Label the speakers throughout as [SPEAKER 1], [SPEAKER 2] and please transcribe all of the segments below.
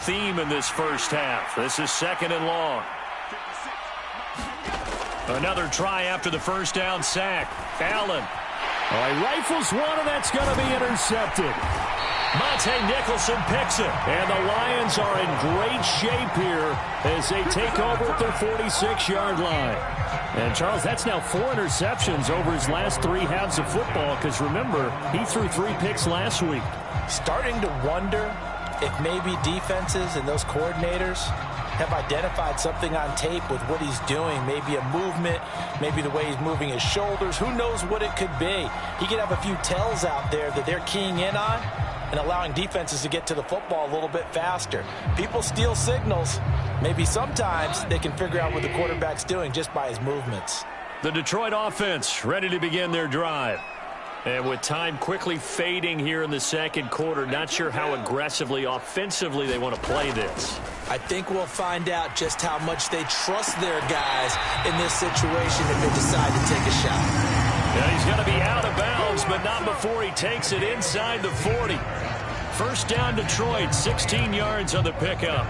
[SPEAKER 1] theme in this first half. This is 2nd and long. Another try after the first down sack. Allen.
[SPEAKER 2] He rifles one, and that's going to be intercepted.
[SPEAKER 1] Monte Nicholson picks it.
[SPEAKER 2] And the Lions are in great shape here as they take over at their 46-yard line. And, Charles, that's now 4 interceptions over his last 3 halves of football because, remember, he threw 3 picks last week.
[SPEAKER 3] Starting to wonder if maybe defenses and those coordinators have identified something on tape with what he's doing. Maybe a movement, maybe the way he's moving his shoulders. Who knows what it could be? He could have a few tells out there that they're keying in on and allowing defenses to get to the football a little bit faster. People steal signals. Maybe sometimes they can figure out what the quarterback's doing just by his movements.
[SPEAKER 1] The Detroit offense ready to begin their drive. And with time quickly fading here in the second quarter, not sure how aggressively, offensively they want to play this.
[SPEAKER 3] I think we'll find out just how much they trust their guys in this situation if they decide to take a shot.
[SPEAKER 1] Yeah, he's going to be out of bounds, but not before he takes it inside the 40. First down, Detroit, 16 yards on the pickup.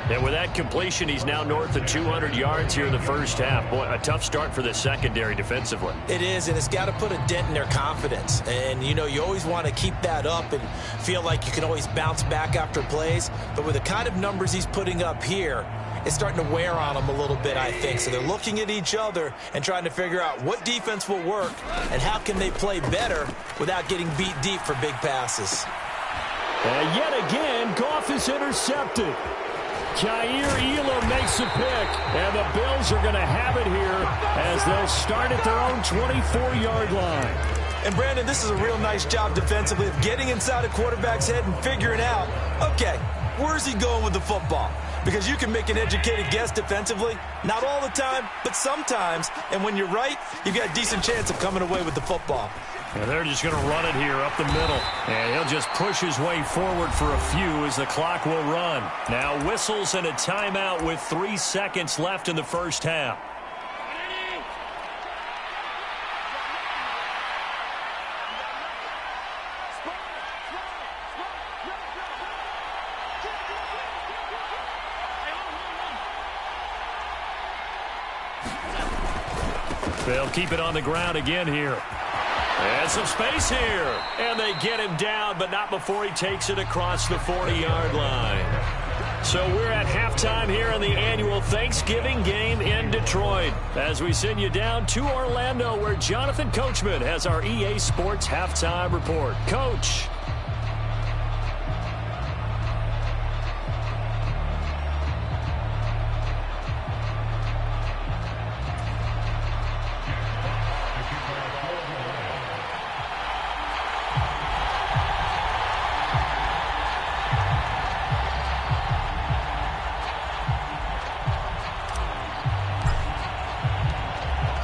[SPEAKER 1] And with that completion, he's now north of 200 yards here in the first half. Boy, a tough start for the secondary defensively.
[SPEAKER 3] It is, and it's got to put a dent in their confidence. And, you know, you always want to keep that up and feel like you can always bounce back after plays. But with the kind of numbers he's putting up here, it's starting to wear on them a little bit, I think. So they're looking at each other and trying to figure out what defense will work and how can they play better without getting beat deep for big passes.
[SPEAKER 2] And yet again, Goff is intercepted. Jair Elam makes a pick, and the Bills are going to have it here as they'll start at their own 24-yard line.
[SPEAKER 3] And, Brandon, this is a real nice job defensively of getting inside a quarterback's head and figuring out, okay, where's he going with the football? Because you can make an educated guess defensively, not all the time, but sometimes. And when you're right, you've got a decent chance of coming away with the football.
[SPEAKER 1] And they're just going to run it here up the middle. And he'll just push his way forward for a few as the clock will run. Now whistles and a timeout with 3 seconds left in the first half. They'll keep it on the ground again here. And some space here. And they get him down, but not before he takes it across the 40-yard line. So we're at halftime here in the annual Thanksgiving game in Detroit. As we send you down to Orlando, where Jonathan Coachman has our EA Sports halftime report. Coach.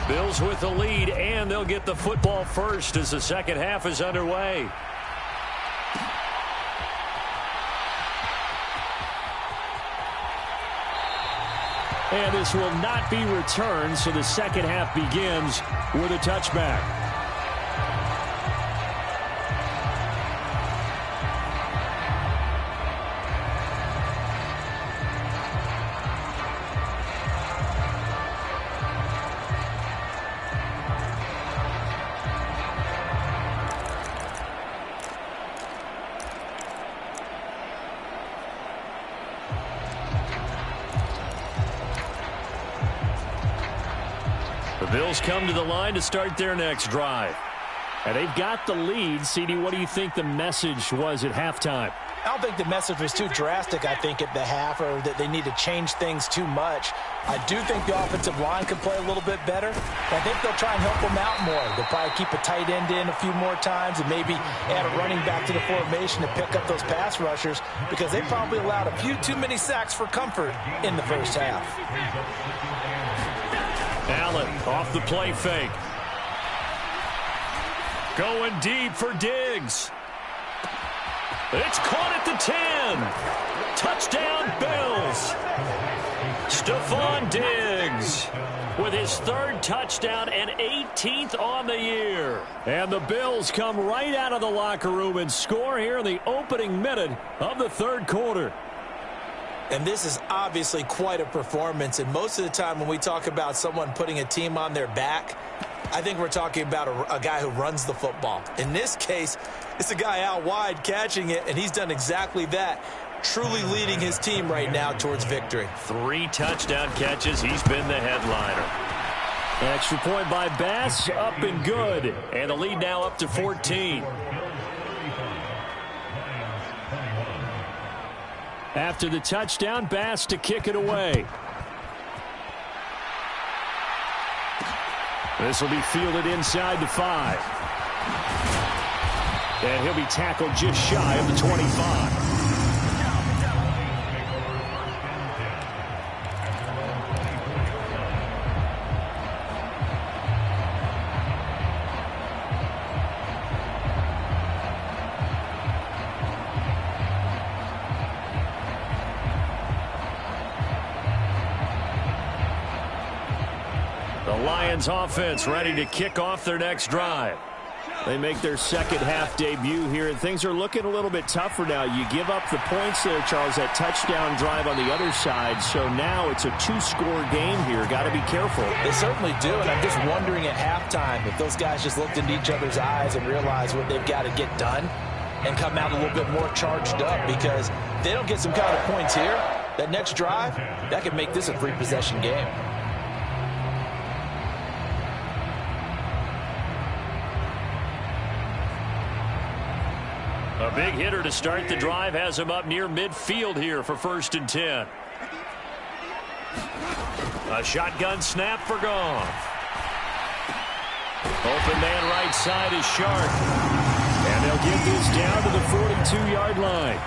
[SPEAKER 1] Bills with the lead, and they'll get the football first as the second half is underway.
[SPEAKER 2] And this will not be returned, so the second half begins with a touchback.
[SPEAKER 1] The Bills come to the line to start their next drive.
[SPEAKER 2] And they've got the lead. CD, what do you think the message was at halftime?
[SPEAKER 3] I don't think the message was too drastic, I think, at the half, or that they need to change things too much. I do think the offensive line can play a little bit better. I think they'll try and help them out more. They'll probably keep a tight end in a few more times and maybe add a running back to the formation to pick up those pass rushers because they probably allowed a few too many sacks for comfort in the first half.
[SPEAKER 1] Allen off the play fake. Going deep for Diggs. It's caught at the 10. Touchdown, Bills. Stephon Diggs with his third touchdown and 18th on the year.
[SPEAKER 2] And the Bills come right out of the locker room and score here in the opening minute of the third quarter.
[SPEAKER 3] And this is obviously quite a performance. And most of the time when we talk about someone putting a team on their back, I think we're talking about a guy who runs the football. In this case, it's a guy out wide catching it, and he's done exactly that, truly leading his team right now towards victory.
[SPEAKER 1] 3 touchdown catches. He's been the headliner.
[SPEAKER 2] Extra point by Bass, up and good.
[SPEAKER 1] And the lead now up to 14.
[SPEAKER 2] After the touchdown, Bass to kick it away. This will be fielded inside the 5. And he'll be tackled just shy of the 25.
[SPEAKER 1] The Lions offense ready to kick off their next drive.
[SPEAKER 2] They make their second half debut here, and things are looking a little bit tougher now. You give up the points there, Charles, that touchdown drive on the other side. So now it's a 2-score game here. Got to be careful.
[SPEAKER 3] They certainly do, and I'm just wondering at halftime if those guys just looked into each other's eyes and realized what they've got to get done and come out a little bit more charged up, because if they don't get some kind of points here, that next drive, that could make this a 3-possession game.
[SPEAKER 1] A big hitter to start the drive has him up near midfield here for 1st and 10. A shotgun snap for Goff. Open man right side is Sharp.
[SPEAKER 2] And they'll get this down to the 42-yard line.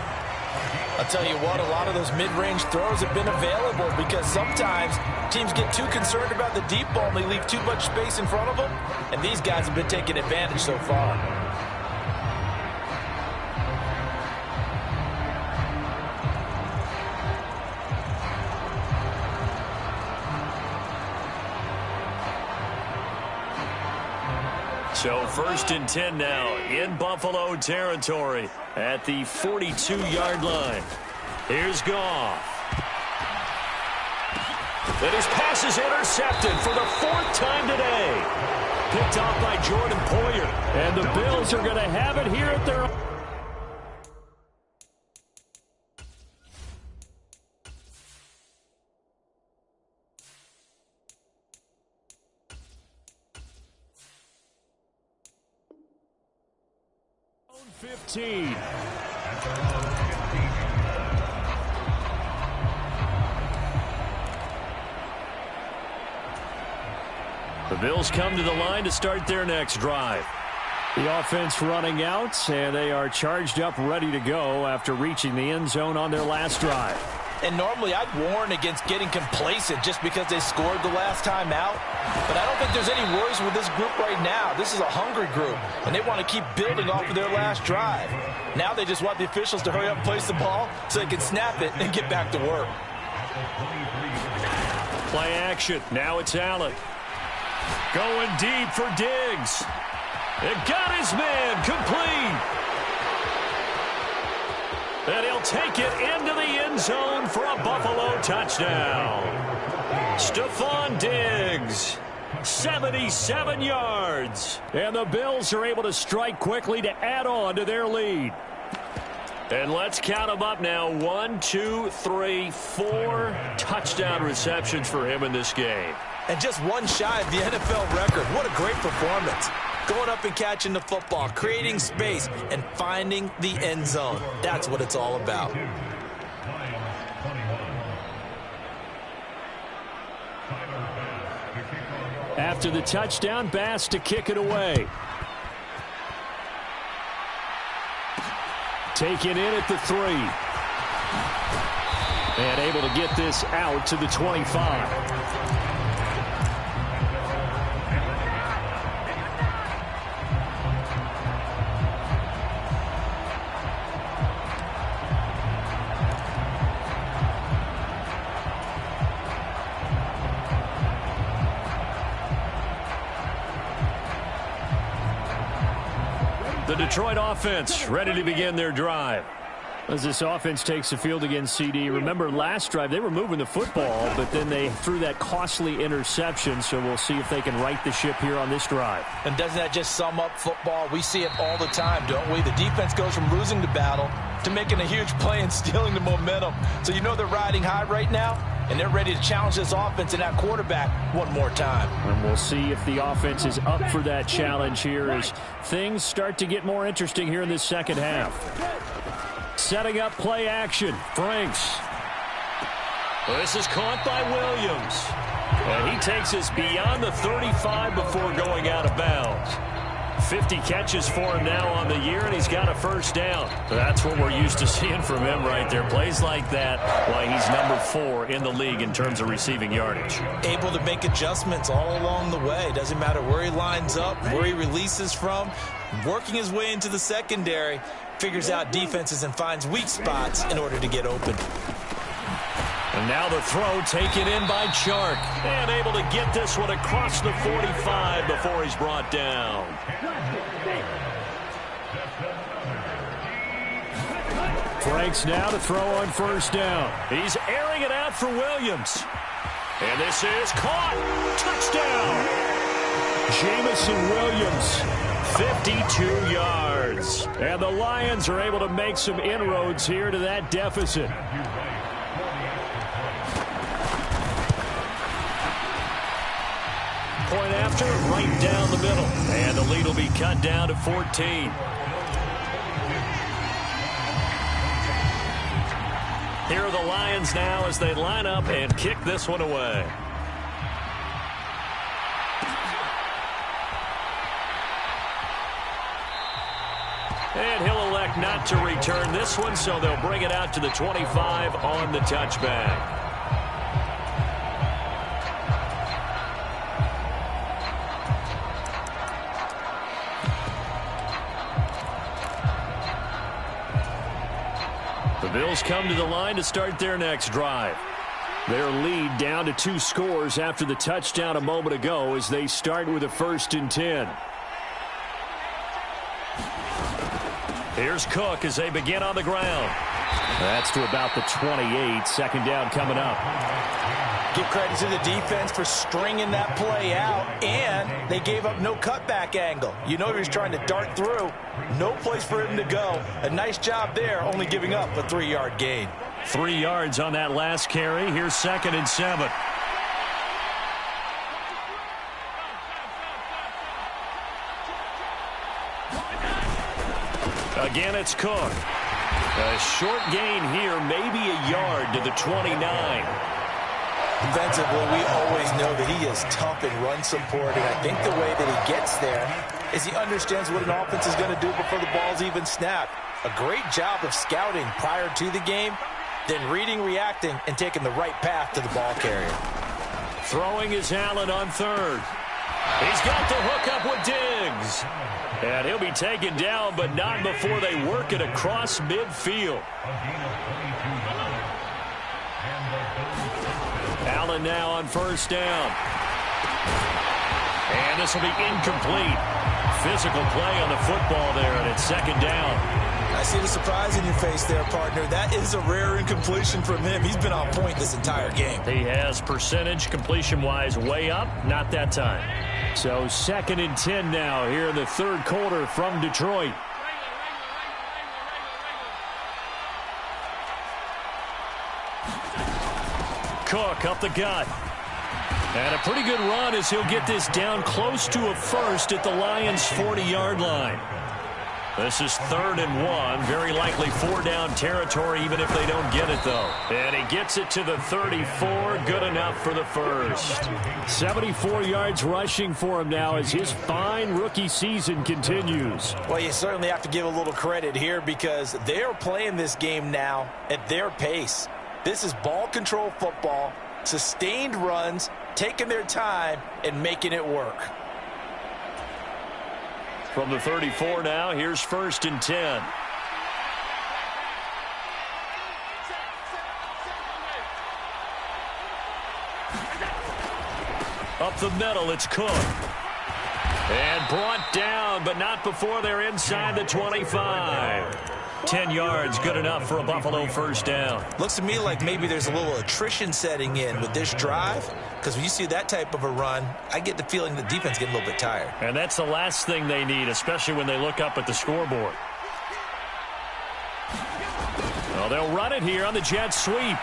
[SPEAKER 3] I'll tell you what, a lot of those mid-range throws have been available because sometimes teams get too concerned about the deep ball and they leave too much space in front of them. And these guys have been taking advantage so far.
[SPEAKER 1] So 1st and 10 now in Buffalo territory at the 42-yard line. Here's Goff. And his pass is intercepted for the 4th time today. Picked off by Jordan Poyer.
[SPEAKER 2] And the Bills are going to have it here at their...
[SPEAKER 1] The Bills come to the line to start their next drive.
[SPEAKER 2] The offense running out, and they are charged up, ready to go after reaching the end zone on their last drive.
[SPEAKER 3] And normally I'd warn against getting complacent just because they scored the last time out. But I don't think there's any worries with this group right now. This is a hungry group, and they want to keep building off of their last drive. Now they just want the officials to hurry up and place the ball so they can snap it and get back to work.
[SPEAKER 1] Play action. Now it's Allen. Going deep for Diggs. It got his man complete. And he'll take it into the end zone for a Buffalo touchdown. Stephon Diggs, 77 yards.
[SPEAKER 2] And the Bills are able to strike quickly to add on to their lead.
[SPEAKER 1] And let's count them up now. 1, 2, 3, 4 touchdown receptions for him in this game.
[SPEAKER 3] And just one shy of the NFL record. What a great performance. Going up and catching the football, creating space, and finding the end zone. That's what it's all about.
[SPEAKER 2] After the touchdown, Bass to kick it away. Taken in at the 3. And able to get this out to the 25.
[SPEAKER 1] The Detroit offense ready to begin their drive.
[SPEAKER 2] As this offense takes the field against CD, remember last drive they were moving the football, but then they threw that costly interception, so we'll see if they can right the ship here on this drive.
[SPEAKER 3] And doesn't that just sum up football? We see it all the time, don't we? The defense goes from losing the battle to making a huge play and stealing the momentum. So you know they're riding high right now, and they're ready to challenge this offense and that quarterback one more time.
[SPEAKER 2] And we'll see if the offense is up for that challenge here as things start to get more interesting here in this second half. Setting up play action. Franks.
[SPEAKER 1] This is caught by Williams. And he takes us beyond the 35 before going out of bounds. 50 catches for him now on the year, and he's got a first down. That's what we're used to seeing from him right there. Plays like that, why he's number 4 in the league in terms of receiving yardage.
[SPEAKER 3] Able to make adjustments all along the way. Doesn't matter where he lines up, where he releases from. Working his way into the secondary, figures out defenses and finds weak spots in order to get open.
[SPEAKER 1] And now the throw taken in by Chark. And able to get this one across the 45 before he's brought down.
[SPEAKER 2] Franks now to throw on first down.
[SPEAKER 1] He's airing it out for Williams. And this is caught. Touchdown.
[SPEAKER 2] Jamison Williams.
[SPEAKER 1] 52 yards.
[SPEAKER 2] And the Lions are able to make some inroads here to that deficit.
[SPEAKER 1] Point after, right down the middle. And the lead will be cut down to 14. Here are the Lions now as they line up and kick this one away. And he'll elect not to return this one, so they'll bring it out to the 25 on the touchback. The Bills come to the line to start their next drive. Their lead down to 2 scores after the touchdown a moment ago as they start with a 1st and 10. Here's Cook as they begin on the ground.
[SPEAKER 2] That's to about the 28. Second down coming up.
[SPEAKER 3] Give credit to the defense for stringing that play out, and they gave up no cutback angle. You know he was trying to dart through. No place for him to go. A nice job there, only giving up a 3-yard gain.
[SPEAKER 1] 3 yards on that last carry. Here's 2nd and 7. Again, it's Cook. A short gain here, maybe a yard to the 29.
[SPEAKER 3] Defensively, we always know that he is tough in run support, and I think the way that he gets there is he understands what an offense is going to do before the ball's even snapped. A great job of scouting prior to the game, then reading, reacting, and taking the right path to the ball carrier.
[SPEAKER 1] Throwing is Allen on 3rd. He's got the hook up with Diggs. And he'll be taken down, but not before they work it across midfield. Allen now on 1st down. And this will be incomplete. Physical play on the football there, and it's 2nd down.
[SPEAKER 3] I see the surprise in your face there, partner. That is a rare incompletion from him. He's been on point this entire game.
[SPEAKER 1] He has percentage completion-wise way up, not that time.
[SPEAKER 2] So 2nd and 10 now here in the 3rd quarter from Detroit.
[SPEAKER 1] Cook up the gut. And a pretty good run as he'll get this down close to a 1st at the Lions' 40-yard line. This is 3rd and 1. Very likely 4-down territory even if they don't get it, though. And he gets it to the 34. Good enough for the 1st.
[SPEAKER 2] 74 yards rushing for him now as his fine rookie season continues.
[SPEAKER 3] Well, you certainly have to give a little credit here because they're playing this game now at their pace. This is ball control football, sustained runs, taking their time, and making it work.
[SPEAKER 1] From the 34 now, here's 1st and 10. Up the middle, it's Cook. And brought down, but not before they're inside the 25. 10 yards, good enough for a Buffalo first down.
[SPEAKER 3] Looks to me like maybe there's a little attrition setting in with this drive, because when you see that type of a run, I get the feeling the defense getting a little bit tired.
[SPEAKER 1] And that's the last thing they need, especially when they look up at the scoreboard. Well, they'll run it here on the jet sweep.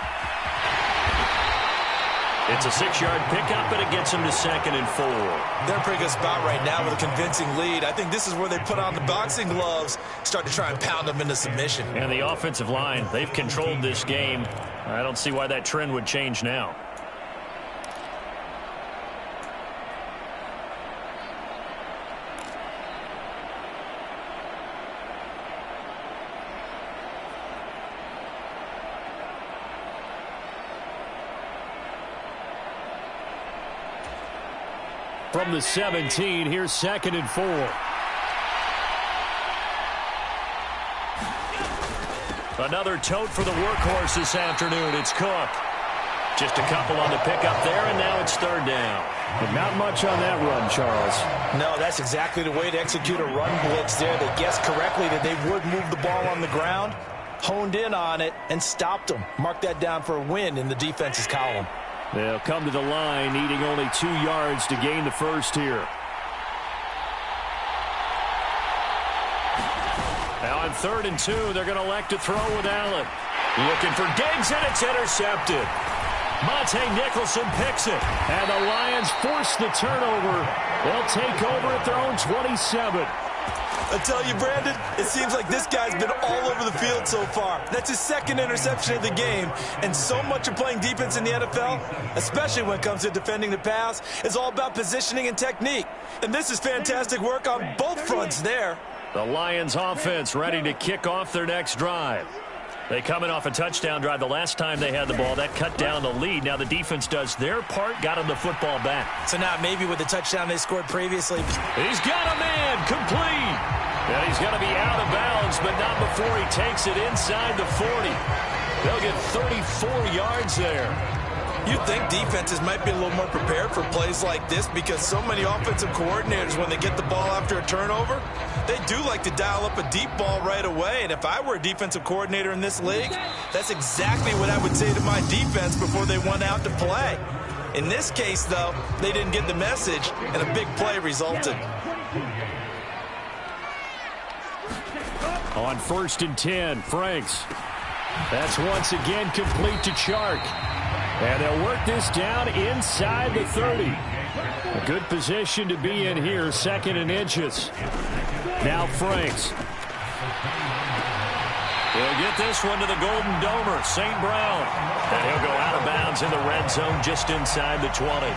[SPEAKER 1] It's a 6-yard pickup, and it gets them to 2nd and 4.
[SPEAKER 3] They're in a pretty good spot right now with a convincing lead. I think this is where they put on the boxing gloves, start to try and pound them into submission.
[SPEAKER 1] And the offensive line, they've controlled this game. I don't see why that trend would change now.
[SPEAKER 2] From the 17, here's 2nd and 4.
[SPEAKER 1] Another tote for the workhorse this afternoon. It's Cook. Just a couple on the pickup there, and now it's 3rd down.
[SPEAKER 2] But not much on that run, Charles.
[SPEAKER 3] No, that's exactly the way to execute a run blitz there. They guessed correctly that they would move the ball on the ground, honed in on it, and stopped them. Mark that down for a win in the defense's column.
[SPEAKER 2] They'll come to the line, needing only 2 yards to gain the first here.
[SPEAKER 1] Now on 3rd and 2, they're going to elect to throw with Allen. Looking for Diggs, and it's intercepted. Monte Nicholson picks it.
[SPEAKER 2] And the Lions force the turnover. They'll take over at their own 27.
[SPEAKER 3] I tell you, Brandon, it seems like this guy's been all over the field so far. That's his 2nd interception of the game. And so much of playing defense in the NFL, especially when it comes to defending the pass, is all about positioning and technique. And this is fantastic work on both fronts there.
[SPEAKER 1] The Lions offense ready to kick off their next drive. They come in off a touchdown drive the last time they had the ball. That cut down the lead. Now the defense does their part, got him the football back.
[SPEAKER 3] So now maybe with the touchdown they scored previously.
[SPEAKER 1] He's got a man, complete. And he's going to be out of bounds, but not before he takes it inside the 40. They'll get 34 yards there.
[SPEAKER 3] You'd think defenses might be a little more prepared for plays like this because so many offensive coordinators, when they get the ball after a turnover, they do like to dial up a deep ball right away. And if I were a defensive coordinator in this league, that's exactly what I would say to my defense before they went out to play. In this case, though, they didn't get the message, and a big play resulted.
[SPEAKER 2] On 1st and 10, Franks. That's once again complete to Chark. And they'll work this down inside the 30. A good position to be in here, 2nd and inches. Now Franks.
[SPEAKER 1] He'll get this one to the Golden Domer, St. Brown. And he'll go out of bounds in the red zone just inside the 20.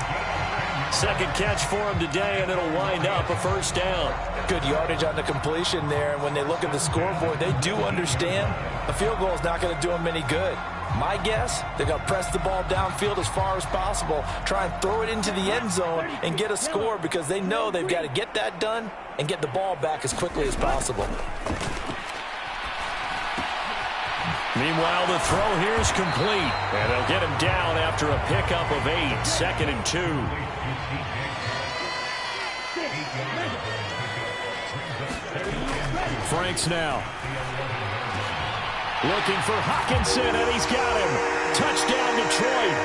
[SPEAKER 1] 2nd catch for him today, and it'll wind up a first down.
[SPEAKER 3] Good yardage on the completion there, and when they look at the scoreboard, they do understand a field goal is not going to do them any good. My guess, they're going to press the ball downfield as far as possible, try and throw it into the end zone and get a score because they know they've got to get that done and get the ball back as quickly as possible.
[SPEAKER 1] Meanwhile, the throw here is complete, and they'll get him down after a pickup of 8, 2nd and 2.
[SPEAKER 2] Franks now. Looking for Hawkinson, and he's got him. Touchdown, Detroit.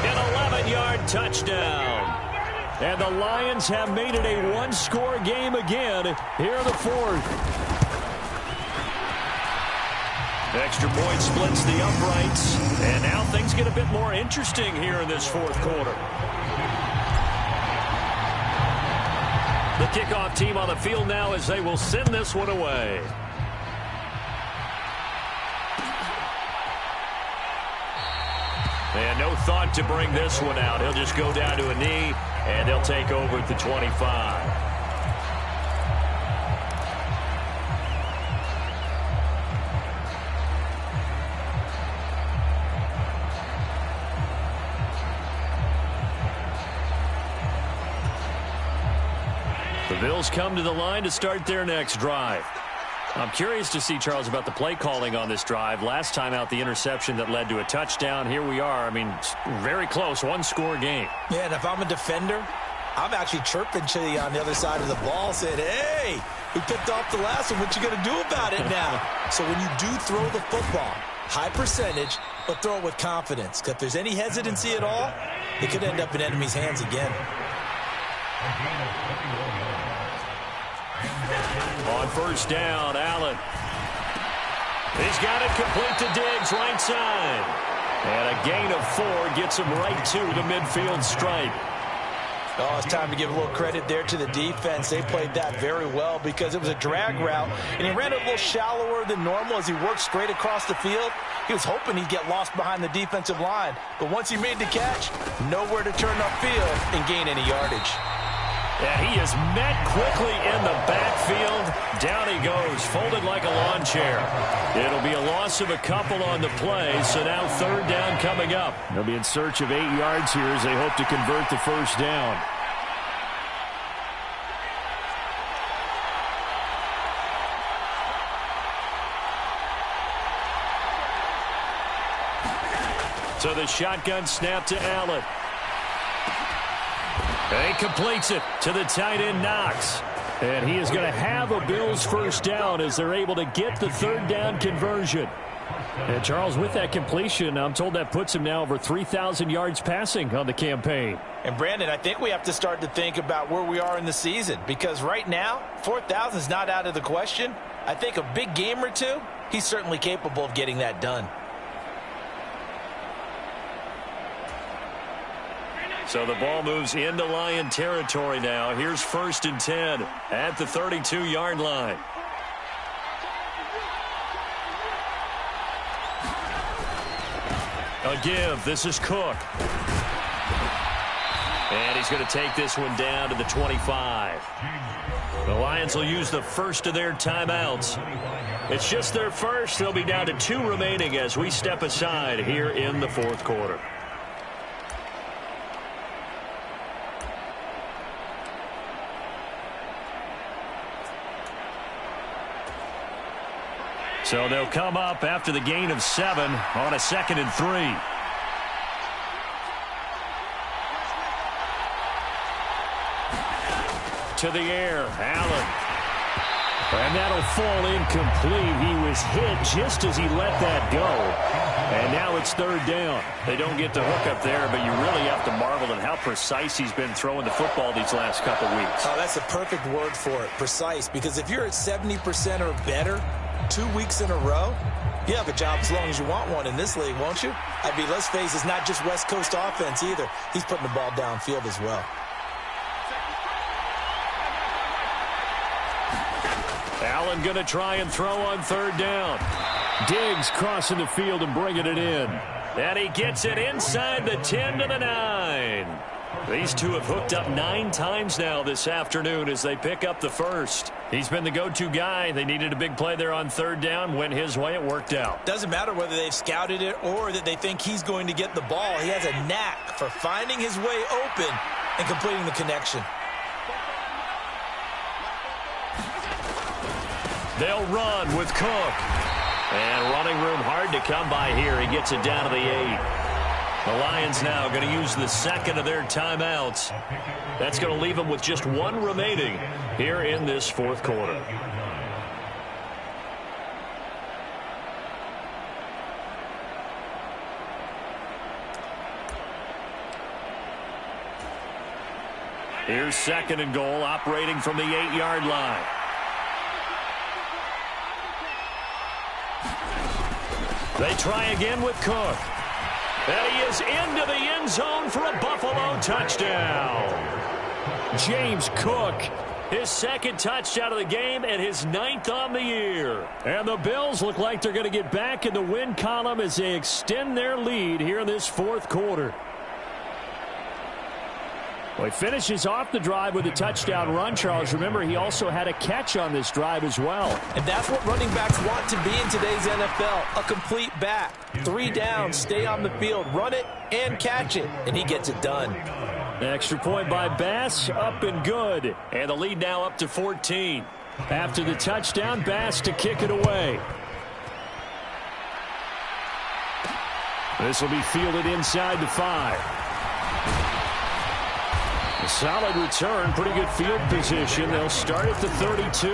[SPEAKER 1] An 11-yard touchdown.
[SPEAKER 2] And the Lions have made it a one-score game again here in the 4th.
[SPEAKER 1] Extra point splits the uprights, and now things get a bit more interesting here in this 4th quarter. The kickoff team on the field now as they will send this one away. And no thought to bring this one out. He'll just go down to a knee, and they'll take over at the 25. The Bills come to the line to start their next drive. I'm curious to see, Charles, about the play calling on this drive. Last time out, the interception that led to a touchdown. Here we are. I mean, very close, one-score game.
[SPEAKER 3] Yeah, and if I'm a defender, I'm actually chirping to you on the other side of the ball saying, hey, we picked off the last one. What you going to do about it now? So when you do throw the football, high percentage, but throw it with confidence. Because if there's any hesitancy at all, it could end up in enemy's hands again.
[SPEAKER 1] On first down, Allen. He's got it complete to Diggs, right side. And a gain of 4 gets him right to the midfield stripe.
[SPEAKER 3] Oh, it's time to give a little credit there to the defense. They played that very well because it was a drag route, and he ran it a little shallower than normal as he worked straight across the field. He was hoping he'd get lost behind the defensive line, but once he made the catch, nowhere to turn upfield and gain any yardage.
[SPEAKER 1] And he is met quickly in the backfield. Down he goes, folded like a lawn chair. It'll be a loss of a couple on the play, so now third down coming up.
[SPEAKER 2] They'll be in search of 8 yards here as they hope to convert the first down.
[SPEAKER 1] So the shotgun snap to Allen. And he completes it to the tight end, Knox.
[SPEAKER 2] And he is going to have a Bills first down as they're able to get the third down conversion. And Charles, with that completion, I'm told that puts him now over 3,000 yards passing on the campaign.
[SPEAKER 3] And Brandon, I think we have to start to think about where we are in the season, because right now, 4,000 is not out of the question. I think a big game or two, he's certainly capable of getting that done.
[SPEAKER 1] So the ball moves into Lion territory now. Here's 1st and 10 at the 32-yard line. A give. This is Cook. And he's going to take this one down to the 25. The Lions will use the first of their timeouts. It's just their first. They'll be down to 2 remaining as we step aside here in the fourth quarter. So they'll come up after the gain of 7 on a 2nd and 3. To the air, Allen. And that'll fall incomplete. He was hit just as he let that go. And now it's third down. They don't get the hook up there, but you really have to marvel at how precise he's been throwing the football these last couple weeks.
[SPEAKER 3] Oh, that's a perfect word for it, precise. Because if you're at 70% or better 2 weeks in a row, you have a job as long as you want one in this league, won't you? I mean, let's face it, it's not just West Coast offense either. He's putting the ball downfield as well.
[SPEAKER 1] Allen going to try and throw on third down.
[SPEAKER 2] Diggs crossing the field and bringing it in.
[SPEAKER 1] And he gets it inside the 10 to the 9. These two have hooked up 9 times now this afternoon as they pick up the first. He's been the go-to guy. They needed a big play there on third down. Went his way. It worked out.
[SPEAKER 3] Doesn't matter whether they've scouted it or that they think he's going to get the ball. He has a knack for finding his way open and completing the connection.
[SPEAKER 1] They'll run with Cook. And running room hard to come by here. He gets it down to the 8. The Lions now going to use the second of their timeouts. That's going to leave them with just 1 remaining here in this fourth quarter. Here's 2nd and goal, operating from the 8-yard line. They try again with Cook. And he is into the end zone for a Buffalo touchdown. James Cook, his 2nd touchdown of the game and his 9th on the year.
[SPEAKER 2] And the Bills look like they're going to get back in the win column as they extend their lead here in this fourth quarter. Well, he finishes off the drive with a touchdown run, Charles. Remember, he also had a catch on this drive as well.
[SPEAKER 3] And that's what running backs want to be in today's NFL, a complete back. 3 downs, stay on the field, run it, and catch it. And he gets it done.
[SPEAKER 2] Extra point by Bass, up and good.
[SPEAKER 1] And the lead now up to 14.
[SPEAKER 2] After the touchdown, Bass to kick it away. This will be fielded inside the 5. A solid return, pretty good field position. They'll start at the 32.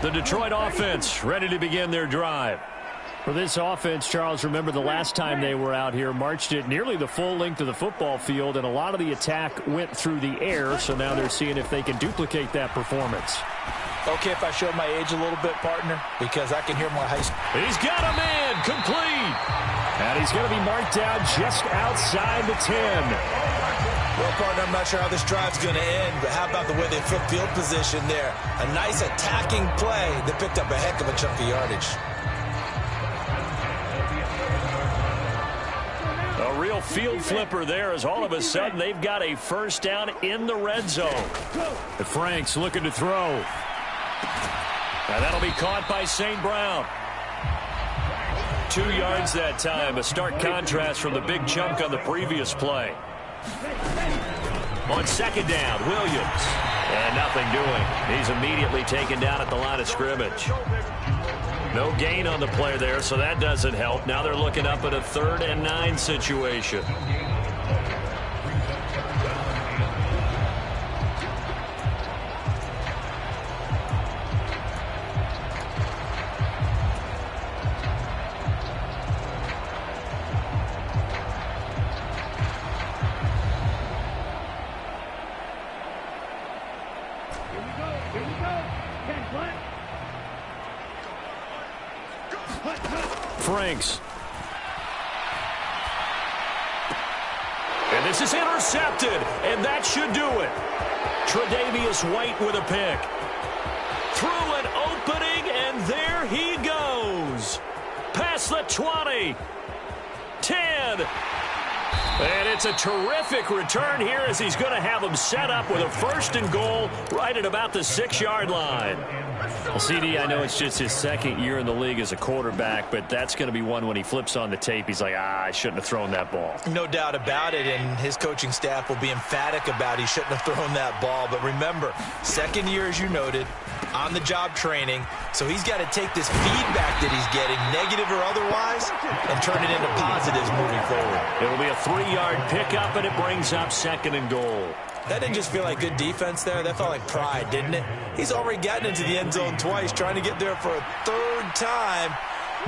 [SPEAKER 1] The Detroit offense ready to begin their drive.
[SPEAKER 2] For this offense, Charles, remember the last time they were out here, marched it nearly the full length of the football field, and a lot of the attack went through the air, so now they're seeing if they can duplicate that performance.
[SPEAKER 3] Okay, if I show my age a little bit, partner, because I can hear my high school.
[SPEAKER 1] He's got a man, complete.
[SPEAKER 2] And he's going to be marked down just outside the 10.
[SPEAKER 3] Well, partner, I'm not sure how this drive's going to end, but how about the way they flip field position there? A nice attacking play that picked up a heck of a chunk of yardage.
[SPEAKER 1] A real field flipper there as all of a sudden they've got a first down in the red zone.
[SPEAKER 2] Frank's looking to throw.
[SPEAKER 1] And that'll be caught by St. Brown. 2 yards that time, a stark contrast from the big chunk on the previous play. On second down, Williams. And nothing doing. He's immediately taken down at the line of scrimmage. No gain on the play there, so that doesn't help. Now they're looking up at a 3rd and 9 situation.
[SPEAKER 2] Franks.
[SPEAKER 1] And this is intercepted, and that should do it. Tre'Davious White with a pick. Through an opening, and there he goes. Past the 20. 10. And it's a terrific return here as he's going to have him set up with a 1st and goal right at about the 6-yard line.
[SPEAKER 2] Well, CD, I know it's just his 2nd year in the league as a quarterback, but that's going to be one when he flips on the tape. He's like, I shouldn't have thrown that ball.
[SPEAKER 3] No doubt about it, and his coaching staff will be emphatic about he shouldn't have thrown that ball. But remember, 2nd year, as you noted, on-the-job training, so he's got to take this feedback that he's getting, negative or otherwise, and turn it into positives moving forward.
[SPEAKER 1] It'll be a 3-yard pickup, and it brings up 2nd and goal.
[SPEAKER 3] That didn't just feel like good defense there. That felt like pride, didn't it? He's already gotten into the end zone twice, trying to get there for a 3rd time.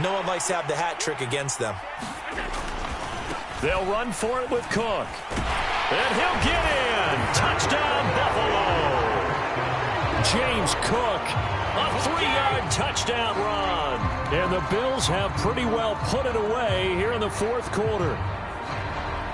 [SPEAKER 3] No one likes to have the hat trick against them.
[SPEAKER 1] They'll run for it with Cook. And he'll get in. Touchdown, Buffalo.
[SPEAKER 2] James Cook.
[SPEAKER 1] A 3-yard touchdown run.
[SPEAKER 2] And the Bills have pretty well put it away here in the 4th quarter.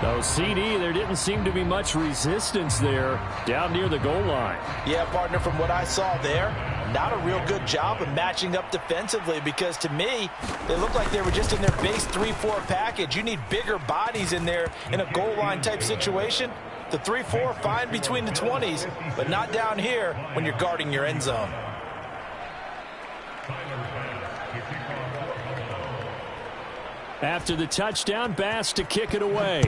[SPEAKER 2] Though CD, there didn't seem to be much resistance there down near the goal line.
[SPEAKER 3] Yeah, partner, from what I saw there, not a real good job of matching up defensively because to me, they looked like they were just in their base 3-4 package. You need bigger bodies in there in a goal line type situation. The 3-4, fine between the 20s, but not down here when you're guarding your end zone.
[SPEAKER 2] After the touchdown, Bass to kick it away.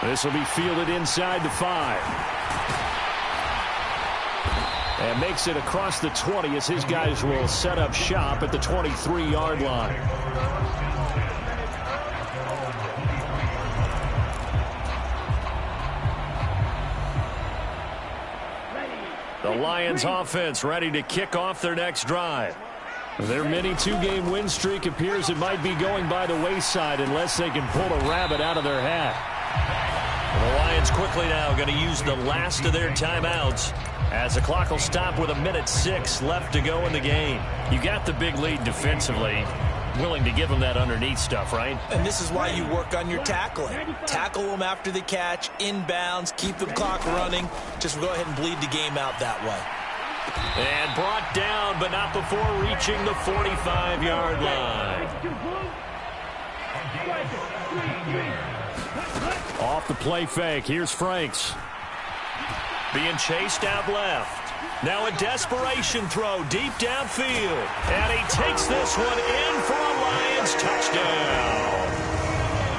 [SPEAKER 2] This will be fielded inside the 5. And makes it across the 20 as his guys will set up shop at the 23-yard line.
[SPEAKER 1] The Lions offense ready to kick off their next drive.
[SPEAKER 2] Their mini 2-game win streak appears it might be going by the wayside unless they can pull a rabbit out of their hat.
[SPEAKER 1] The Lions quickly now going to use the last of their timeouts as the clock will stop with 1:06 left to go in the game.
[SPEAKER 2] You got the big lead defensively. Willing to give them that underneath stuff, right?
[SPEAKER 3] And this is why you work on your tackling. Tackle them after the catch, inbounds, keep the clock running. Just go ahead and bleed the game out that way.
[SPEAKER 1] And brought down, but not before reaching the 45-yard line.
[SPEAKER 2] Off the play fake, here's Franks.
[SPEAKER 1] being chased out left. Now a desperation throw deep downfield. And he takes this one in for a Lions touchdown.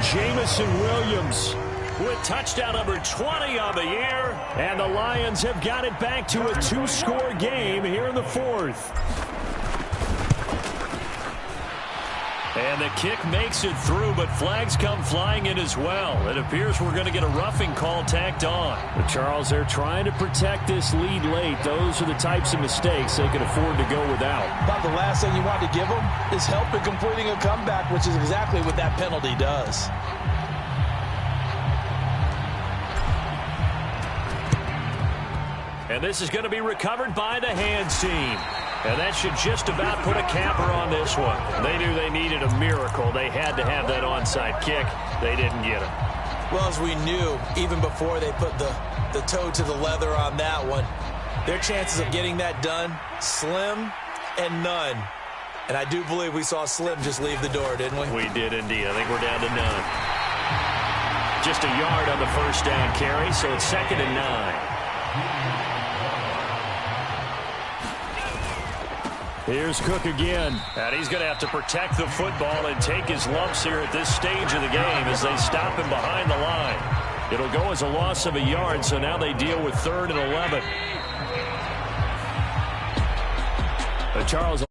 [SPEAKER 2] Jamison Williams
[SPEAKER 1] with touchdown number 20 on the year.
[SPEAKER 2] And the Lions have got it back to a 2-score game here in the fourth.
[SPEAKER 1] And the kick makes it through, but flags come flying in as well. It appears we're going to get a roughing call tacked on.
[SPEAKER 2] But Charles, they're trying to protect this lead late. Those are the types of mistakes they can afford to go without.
[SPEAKER 3] About the last thing you want to give them is help in completing a comeback, which is exactly what that penalty does.
[SPEAKER 1] And this is going to be recovered by the hands team. And that should just about put a capper on this one. They knew they needed a miracle. They had to have that onside kick. They didn't get it.
[SPEAKER 3] Well, as we knew, even before they put the toe to the leather on that one, their chances of getting that done, slim and none. And I do believe we saw Slim just leave the door, didn't we?
[SPEAKER 1] We did indeed. I think we're down to none. Just a yard on the first down carry, so it's 2nd and 9.
[SPEAKER 2] Here's Cook again.
[SPEAKER 1] And he's going to have to protect the football and take his lumps here at this stage of the game as they stop him behind the line. It'll go as a loss of a yard, so now they deal with 3rd and 11.
[SPEAKER 2] Charles